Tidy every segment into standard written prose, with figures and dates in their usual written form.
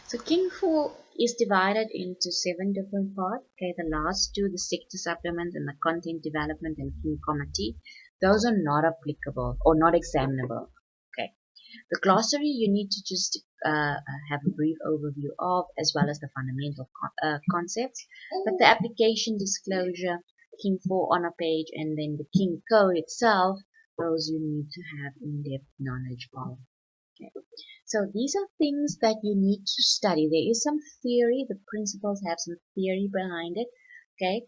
So King 4 is divided into 7 different parts. Okay, the last two, the sector supplement and the content development and King committee, those are not applicable or not examinable. Okay, the glossary you need to just have a brief overview of, as well as the fundamental concepts. But the application disclosure, King 4 on a page, and then the King code itself, those you need to have in-depth knowledge of. Okay. So these are things that you need to study. There is some theory, the principles have some theory behind it, okay?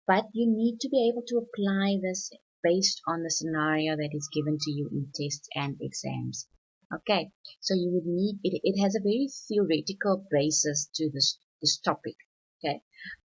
But you need to be able to apply this based on the scenario that is given to you in tests and exams. Okay, so you would need, it has a very theoretical basis to this topic, okay?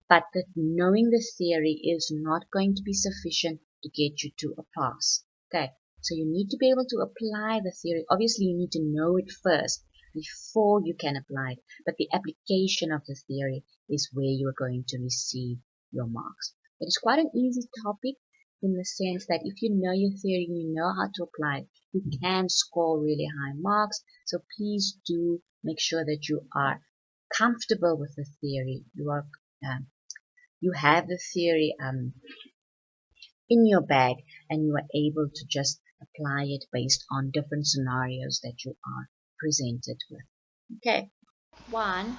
But that knowing the theory is not going to be sufficient to get you to a pass. Okay, so you need to be able to apply the theory. Obviously, you need to know it first before you can apply it. But the application of the theory is where you are going to receive your marks. It is quite an easy topic in the sense that if you know your theory and you know how to apply it, you can score really high marks. So please do make sure that you are comfortable with the theory. You have the theory in your bag, and you are able to just apply it based on different scenarios that you are presented with. Okay. One,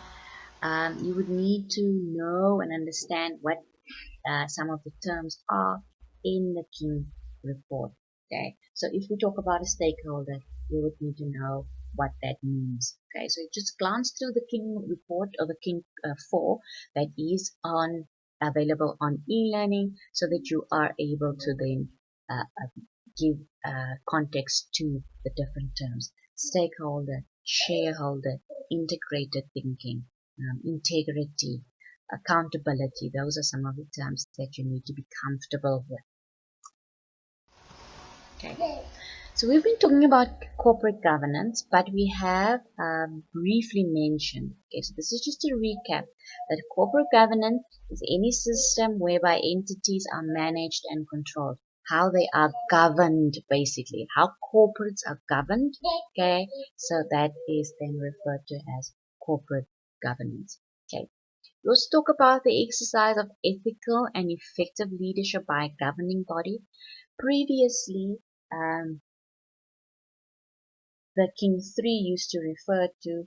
you would need to know and understand what some of the terms are in the King report. Okay. So if we talk about a stakeholder, you would need to know what that means. Okay. So just glance through the King report or the King 4 that is on available on e-learning, so that you are able to then give context to the different terms: stakeholder, shareholder, integrated thinking, integrity, accountability. Those are some of the terms that you need to be comfortable with. Okay. So we've been talking about corporate governance, but we have briefly mentioned, okay, so this is just a recap, that corporate governance is any system whereby entities are managed and controlled, how they are governed, basically, how corporates are governed, okay, so that is then referred to as corporate governance. Okay. We also talk about the exercise of ethical and effective leadership by a governing body. Previously, the King 3 used to refer to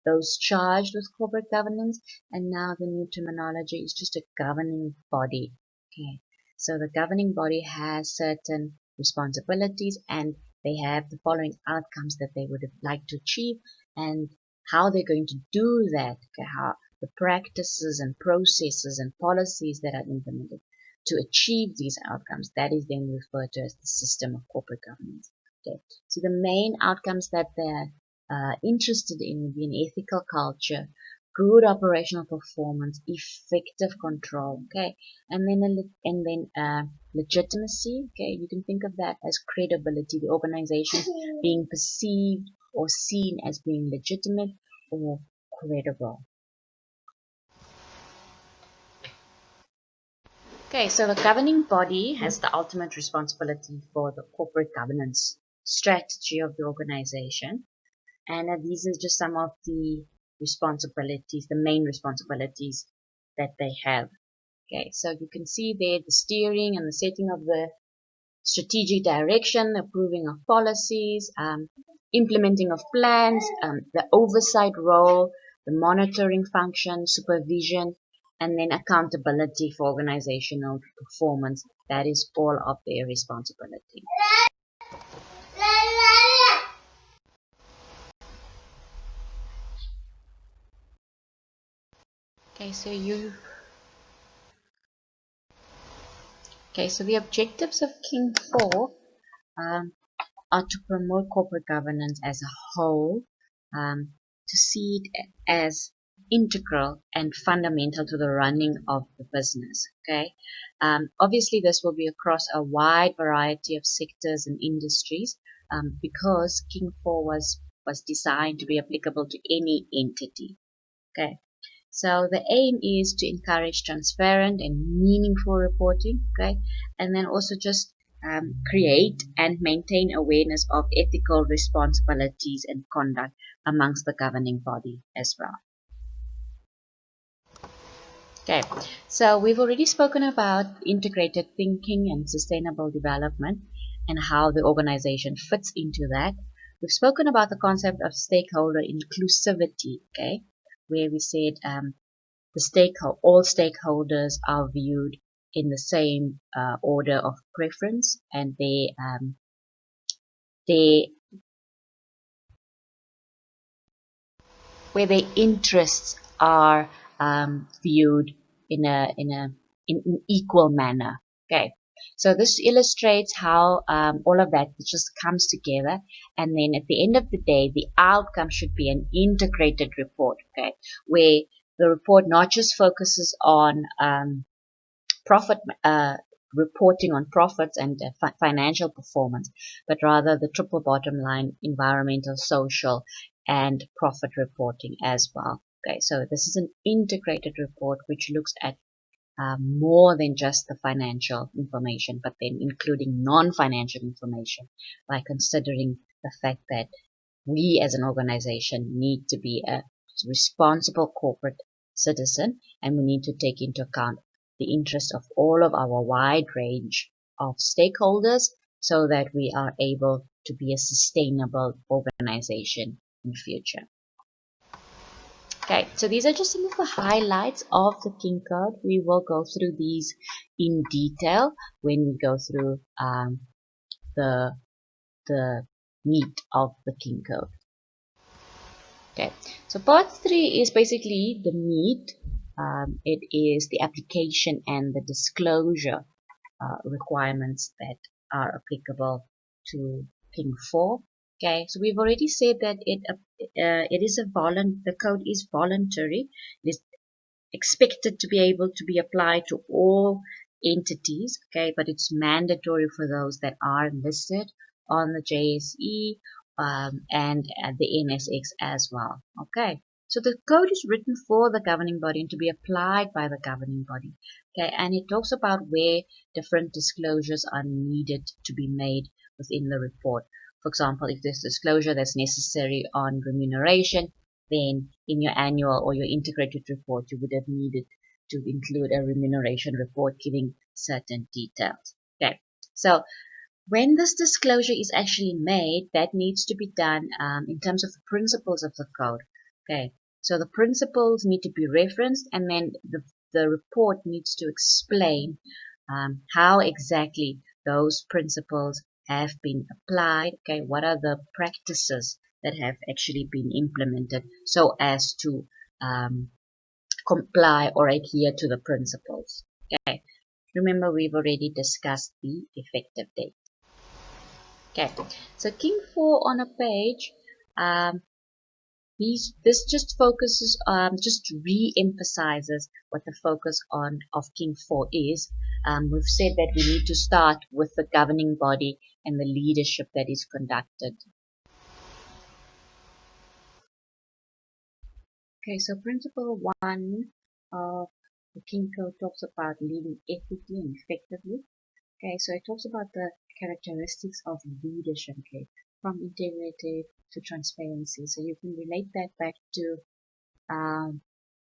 those charged with corporate governance, and now the new terminology is just a governing body. Okay, so the governing body has certain responsibilities, and they have the following outcomes that they would like to achieve, and how they're going to do that, okay, how the practices and processes and policies that are implemented to achieve these outcomes, that is then referred to as the system of corporate governance. Okay. So the main outcomes that they're interested in would be an ethical culture, good operational performance, effective control, okay, and then legitimacy, okay. You can think of that as credibility, the organization being perceived or seen as being legitimate or credible. Okay, so the governing body has the ultimate responsibility for the corporate governance strategy of the organization. And these are just some of the responsibilities, the main responsibilities that they have. Okay, so you can see there the steering and the setting of the strategic direction, approving of policies, implementing of plans, the oversight role, the monitoring function, supervision, and then accountability for organizational performance. That is all of their responsibility. Okay, so the objectives of King 4 um, are to promote corporate governance as a whole, to see it as integral and fundamental to the running of the business. Okay, obviously this will be across a wide variety of sectors and industries, because King 4 was designed to be applicable to any entity. Okay. So the aim is to encourage transparent and meaningful reporting, okay, and then also just create and maintain awareness of ethical responsibilities and conduct amongst the governing body as well. Okay, so we've already spoken about integrated thinking and sustainable development and how the organization fits into that. We've spoken about the concept of stakeholder inclusivity, okay, where we said all stakeholders are viewed in the same order of preference, and they where their interests are viewed in equal manner. Okay, so this illustrates how all of that just comes together, and then at the end of the day, the outcome should be an integrated report. Okay, where the report not just focuses on profit reporting on profits and financial performance, but rather the triple bottom line, environmental, social, and profit reporting as well. Okay, so this is an integrated report which looks at more than just the financial information, but then including non-financial information by considering the fact that we as an organization need to be a responsible corporate citizen, and we need to take into account the interest of all of our wide range of stakeholders so that we are able to be a sustainable organization in future. Okay, so these are just some of the highlights of the King Code. We will go through these in detail when we go through the meat of the King Code. Okay, so part 3 is basically the meat. It is the application and the disclosure requirements that are applicable to King 4. Okay, so we've already said that it is the code is voluntary. It is expected to be able to be applied to all entities. Okay, but it's mandatory for those that are listed on the JSE and at the NSX as well. Okay, so the code is written for the governing body and to be applied by the governing body. Okay, and it talks about where different disclosures are needed to be made within the report. For example, if there's disclosure that's necessary on remuneration, then in your annual or your integrated report, you would have needed to include a remuneration report giving certain details. Okay, so when this disclosure is actually made, that needs to be done in terms of the principles of the code. Okay, so the principles need to be referenced, and then the report needs to explain how exactly those principles have been applied. Okay, what are the practices that have actually been implemented so as to comply or adhere to the principles. Okay, remember we've already discussed the effective date. Okay, so King 4 on a page, this just focuses, just re-emphasizes what the focus of King 4 is. We've said that we need to start with the governing body and the leadership that is conducted. Okay, so principle 1 of the King Code talks about leading ethically and effectively. Okay, so it talks about the characteristics of leadership, okay, from integrity to transparency. So you can relate that back to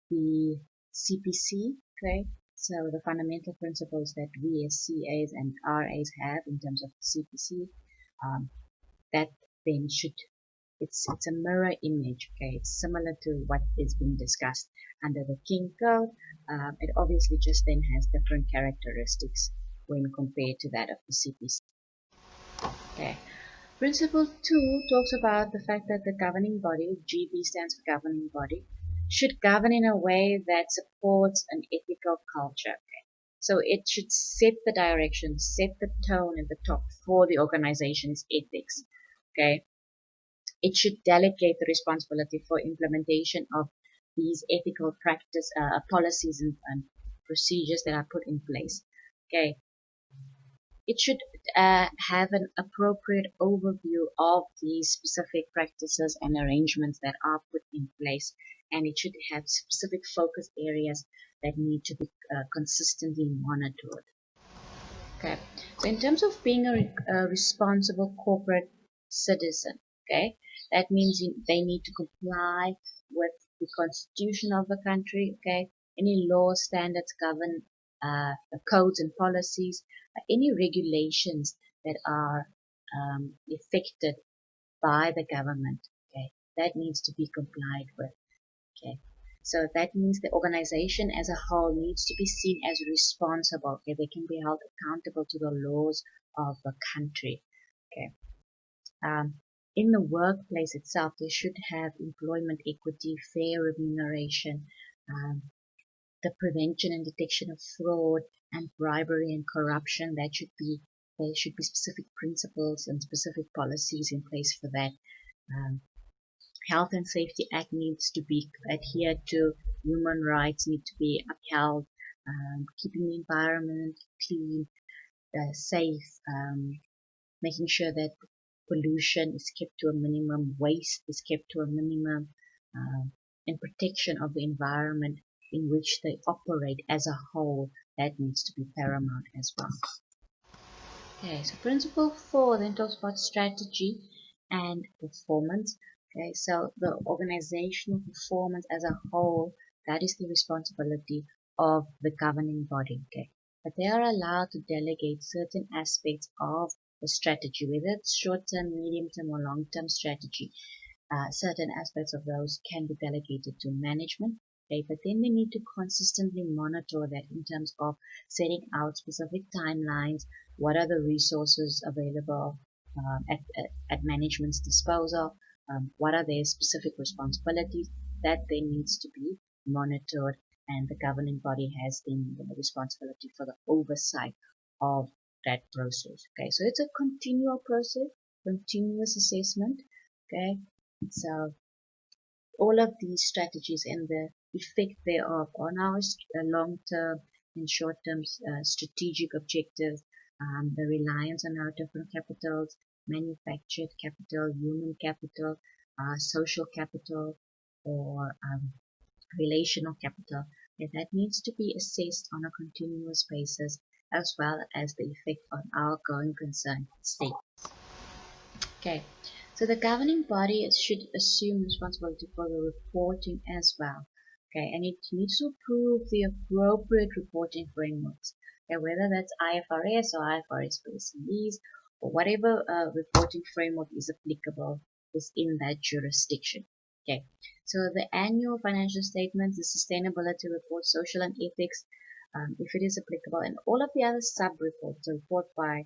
the CPC, okay? So the fundamental principles that we as CAs and RAs have in terms of the CPC, that then should, it's a mirror image, okay? It's similar to what is being discussed under the King Code. It obviously just then has different characteristics when compared to that of the CPC. Okay. Principle 2 talks about the fact that the governing body, GB stands for governing body, should govern in a way that supports an ethical culture. Okay. So it should set the direction, set the tone at the top for the organization's ethics. Okay. It should delegate the responsibility for implementation of these ethical practice policies and procedures that are put in place. Okay. It should have an appropriate overview of the specific practices and arrangements that are put in place, and it should have specific focus areas that need to be consistently monitored. Okay, so in terms of being a responsible corporate citizen, okay, that means they need to comply with the constitution of the country, okay, any laws, standards, govern codes and policies, any regulations that are effected by the government, okay, that needs to be complied with, okay. So that means the organization as a whole needs to be seen as responsible, okay. They can be held accountable to the laws of the country, okay. Um, in the workplace itself, they should have employment equity, fair remuneration, um, the prevention and detection of fraud and bribery and corruption. There should be specific principles and specific policies in place for that. Um, Health and Safety Act needs to be adhered to. Human rights need to be upheld. Keeping the environment clean, safe, making sure that pollution is kept to a minimum, waste is kept to a minimum, and protection of the environment in which they operate as a whole, that needs to be paramount as well. Okay, so principle 4 then talks about strategy and performance. Okay, so the organizational performance as a whole, that is the responsibility of the governing body. Okay, but they are allowed to delegate certain aspects of the strategy, whether it's short-term, medium-term, or long-term strategy. Certain aspects of those can be delegated to management. Okay, but then they need to consistently monitor that in terms of setting out specific timelines, what are the resources available at management's disposal, what are their specific responsibilities, that then needs to be monitored, and the governing body has then the responsibility for the oversight of that process. Okay, so it's a continual process, continuous assessment. Okay, so all of these strategies and the effect thereof on our long-term and short-term strategic objectives, the reliance on our different capitals, manufactured capital, human capital, social capital, or relational capital, and that needs to be assessed on a continuous basis, as well as the effect on our going concern state. Okay, so the governing body should assume responsibility for the reporting as well. Okay, and it needs to approve the appropriate reporting frameworks. Okay, whether that's IFRS or IFRS for SMEs or whatever reporting framework is applicable within that jurisdiction. Okay, so the annual financial statements, the sustainability report, social and ethics, if it is applicable, and all of the other sub-reports, the report by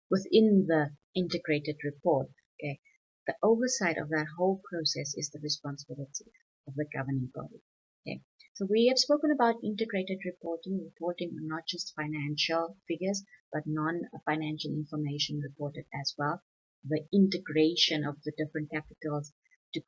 within the integrated report. Okay, the oversight of that whole process is the responsibility of the governing body. Okay, so we have spoken about integrated reporting on not just financial figures, but non-financial information reported as well. The integration of the different capitals to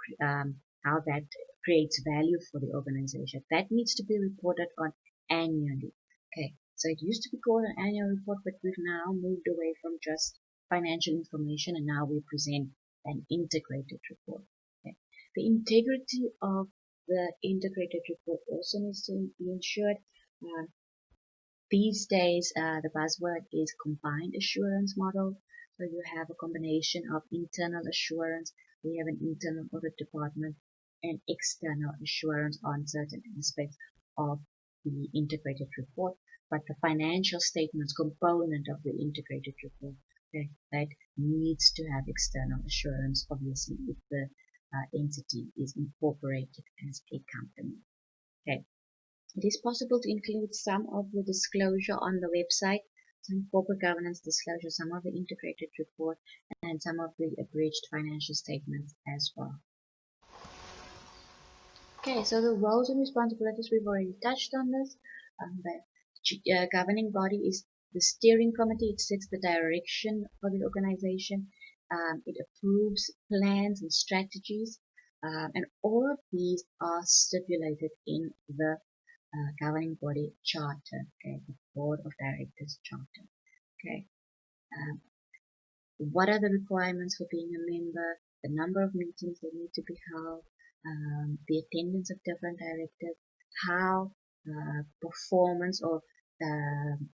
how that creates value for the organization. That needs to be reported on annually. Okay, so it used to be called an annual report, but we've now moved away from just financial information and now we present an integrated report. Okay. The integrity of the integrated report also needs to be ensured. Uh, these days, the buzzword is combined assurance model. So you have a combination of internal assurance, we have an internal audit department, and external assurance on certain aspects of the integrated report. But the financial statements component of the integrated report, that needs to have external assurance, obviously, if the entity is incorporated as a company. Okay. It is possible to include some of the disclosure on the website, some corporate governance disclosure, some of the integrated report, and some of the abridged financial statements as well. Okay, so the roles and responsibilities, we've already touched on this. The governing body is the steering committee. It sets the direction for the organization. It approves plans and strategies. And all of these are stipulated in the governing body charter, okay, the board of directors charter. Okay, um, what are the requirements for being a member, the number of meetings that need to be held, the attendance of different directors, how performance or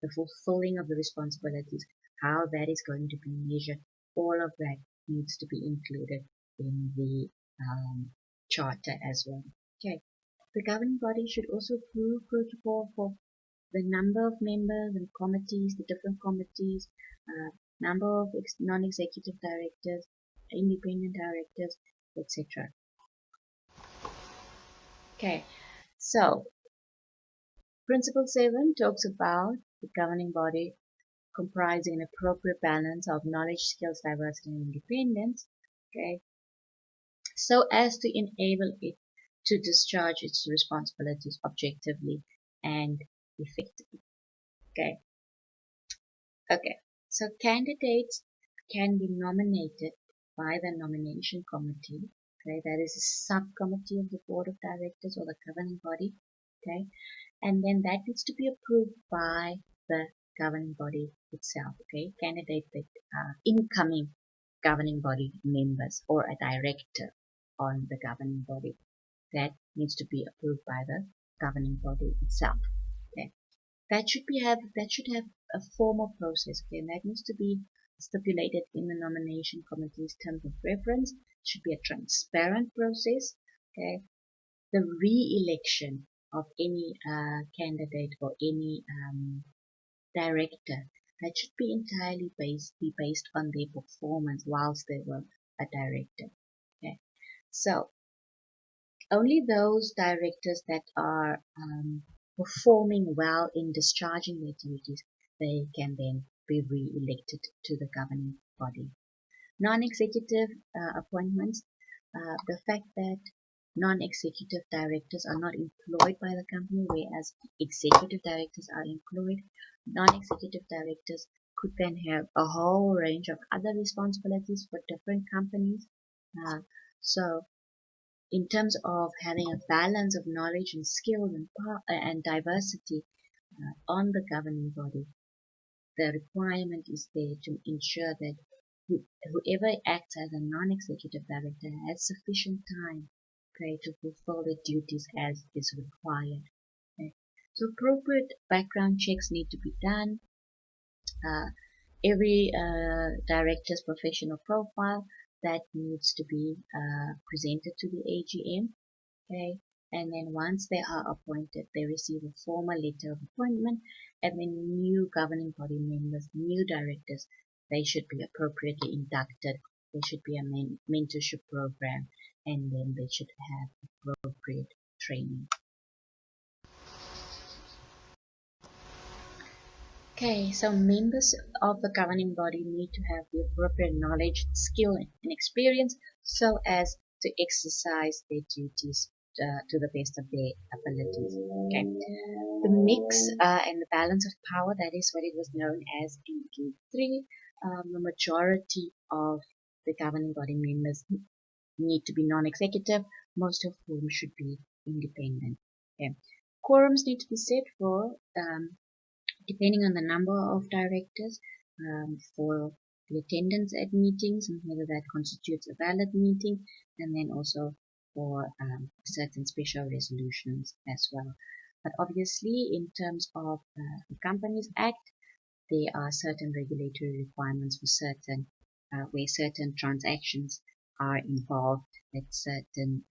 the fulfilling of the responsibilities, how that is going to be measured, all of that needs to be included in the charter as well. Okay. The governing body should also approve protocol for the number of members and committees, the different committees, number of non-executive directors, independent directors, etc. Okay, so Principle 7 talks about the governing body comprising an appropriate balance of knowledge, skills, diversity, and independence, okay, so as to enable it to discharge its responsibilities objectively and effectively. Okay. Okay. So candidates can be nominated by the nomination committee. Okay, that is a subcommittee of the board of directors or the governing body. Okay, and then that needs to be approved by the governing body itself. Okay, candidates that are incoming governing body members or a director on the governing body, that needs to be approved by the governing body itself. Okay, that should have a formal process. Okay, and that needs to be stipulated in the nomination committee's terms of reference. It should be a transparent process. Okay, the re-election of any candidate or any director, that should be entirely based on their performance whilst they were a director. Okay, so only those directors that are performing well in discharging their duties, they can then be re-elected to the governing body. Non-executive appointments, the fact that non-executive directors are not employed by the company, whereas executive directors are employed. Non-executive directors could then have a whole range of other responsibilities for different companies. So in terms of having a balance of knowledge and skills and diversity on the governing body, the requirement is there to ensure that whoever acts as a non-executive director has sufficient time, okay, to fulfill the duties as is required. Okay. So appropriate background checks need to be done. Every director's professional profile that needs to be presented to the AGM. Okay, and then once they are appointed, they receive a formal letter of appointment, and then new governing body members, new directors, they should be appropriately inducted. There should be a mentorship program, and then they should have appropriate training. Okay, so members of the governing body need to have the appropriate knowledge, skill, and experience so as to exercise their duties to the best of their abilities. Okay, the mix and the balance of power, that is what it was known as in Q3. The majority of the governing body members need to be non-executive, most of whom should be independent. Okay, quorums need to be set for depending on the number of directors, for the attendance at meetings and whether that constitutes a valid meeting, and then also for certain special resolutions as well. But obviously, in terms of the Companies Act, there are certain regulatory requirements for certain where certain transactions are involved at certain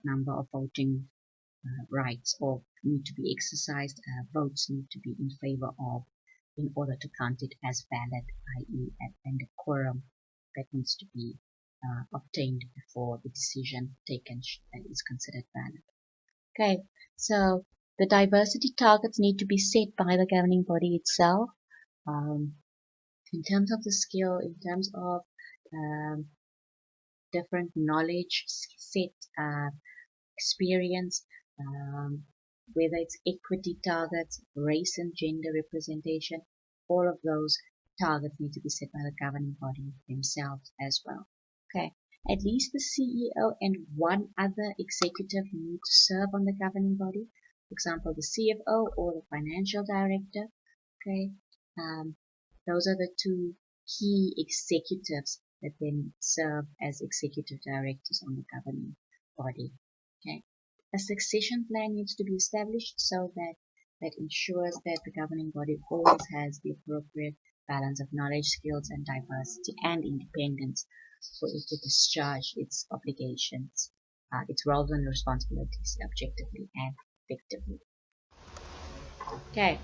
number of voting rights or need to be exercised, votes need to be in favor of in order to count it as valid, i.e. and a quorum that needs to be obtained before the decision taken is considered valid. Okay, so the diversity targets need to be set by the governing body itself. In terms of the skill, in terms of different knowledge set, experience, whether it's equity targets, race and gender representation, all of those targets need to be set by the governing body themselves as well. Okay, at least the CEO and one other executive need to serve on the governing body. For example, the CFO or the financial director. Okay, those are the two key executives that then serve as executive directors on the governing body. Okay. A succession plan needs to be established so that that ensures that the governing body always has the appropriate balance of knowledge, skills, and diversity and independence for it to discharge its obligations, its roles and responsibilities objectively and effectively. Okay.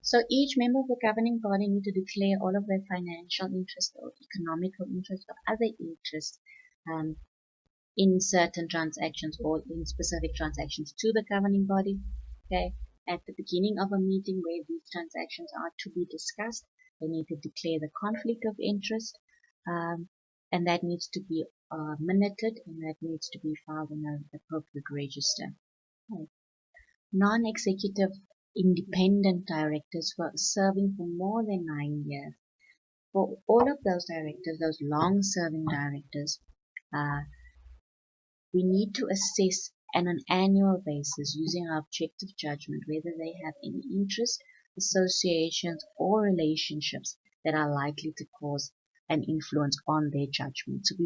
So each member of the governing body need to declare all of their financial interests or economical interests or other interests um, in certain transactions or in specific transactions to the governing body. Okay. At the beginning of a meeting where these transactions are to be discussed, they need to declare the conflict of interest, and that needs to be minuted, and that needs to be filed in an appropriate register. Okay. Non-executive independent directors were serving for more than 9 years. For all of those directors, those long-serving directors, uh, we need to assess on an annual basis using our objective judgment whether they have any interest, associations, or relationships that are likely to cause an influence on their judgment. So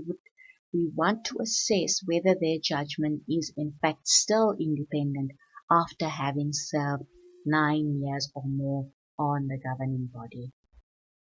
we want to assess whether their judgment is in fact still independent after having served 9 years or more on the governing body.